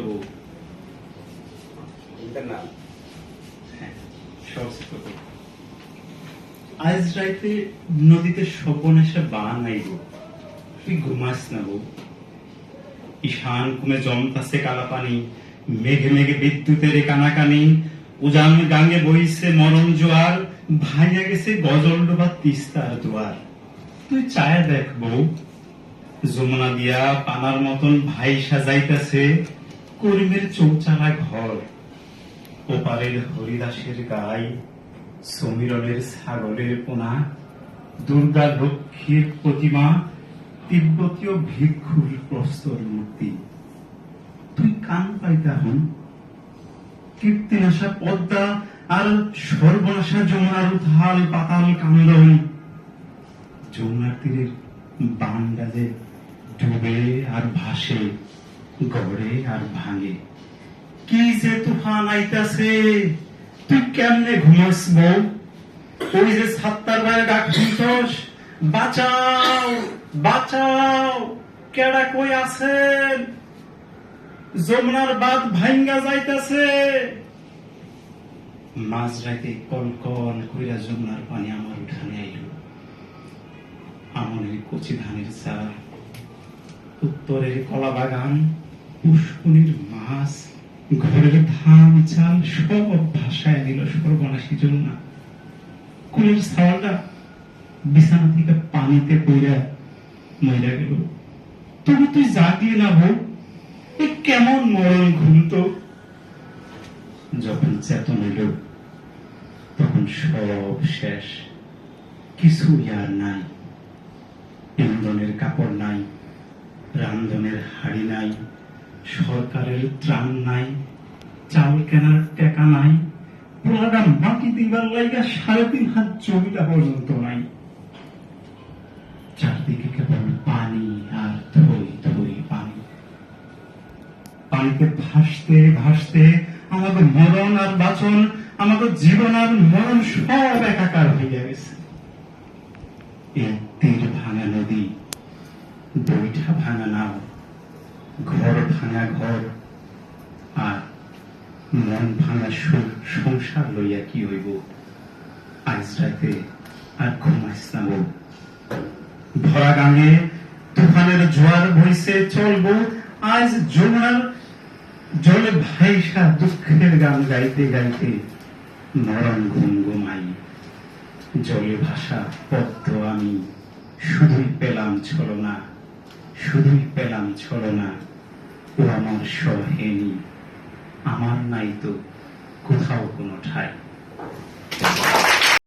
বউ। নাম আজ রাইতে নদীতে স্বপন এসে বান আইব, তুই ঘুমাস না বউ। ঈশান কুমে জমতাছে কালা পানি, মেঘে মেঘে বিদ্যুতের কানাকানি, উজান গাঙ্গে বইছে মরণ জোয়ার, ভাইয়া গেছে গজল ডোবা তিস্তার দুয়ার। তুই চায় দেখ বউ, যমুনা দিয়া পানার মতন ভাই সাজাইতেছে করিমের চৌচালা ঘর। ওপারের হরিদাসের গাই, সমীরণের ছাগলের পোনা, দুর্গা লক্ষ্মীর প্রতিমা, তিব্বতীয় ভিক্ষুর প্রস্তর মূর্তি। তুই কান পাইতে হন কীর্তিনাশা পদ্মা আর সর্বনাশা যমুনার উথাল পাতাল কান্দন। যমুনার তীরের বান্ডালে ডুবে আর ভাসে, গড়ে আর ভাঙে। কি যে তুফান আইতাছে, তুই কেমনে ঘুমাস বউ? ওই যে ছাত্তার ভাইয়ের ডাক শুনছস, বাঁচাও বাঁচাও, কেডা কই আছেন? যমুনার বাঁধ ভাঙ্গা যাইতাছে। মাঝরাতে কলকল কইরা যমুনার পানি আমার উঠানে আইল। আমনের কচি ধানের চারা, উত্তরের কলা বাগান, পুষ্পনির মাছ, ঘরের ধান চাল সব ভাষায় দিল সর্বনাশী যমুনা। কুলের ছাওয়ালটা বিছানা থেকে পানিতে পড়া মইরা গেল। তবু তুই জাগলি না বউ, এ কেমন মরণ ঘুমত? যখন চেতন এলো তখন সব শেষ, কিছু আর নাই। ইন্ধনের কাপড় নাই, রান্ধনের হাড়ি নাই, সরকারের ত্রাণ নাই, চাউল কেনার টাকা নাই, পোলাটা মাটি দিবার লাইগা 3.5 হাত জমিটা পর্যন্ত নাই। চারদিকে কেবল পানি আর থই থই পানি। পানিতে ভাসতে ভাসতে আমাকে মরণ আর বাঁচন, আমাকে জীবন আর মরণ সব একাকার হইয়া গেছে। এই তীর ভাঙা নদী, বৈঠা ভাঙা নাও, ঘর ভাঙা ঘর, আর মন ভাঙা সংসার লইয়া কি হইব? আজ রাতে আর ঘুমাইস না বউ। ভরা গাঙ্গে তুফানের জোয়ার বইছে চলবো, আজ যমুনার জলে ভাইসা দুঃখের গান গাইতে গাইতে মরণ ঘুম ঘুমাই। জলে ভাসা পদ্ম আমি শুধুই পেলাম ছলনা, শুধুই পেলাম ছলনা। ও আমার সহেনি, আমার নাই তো কোথাও কোনো ঠাই।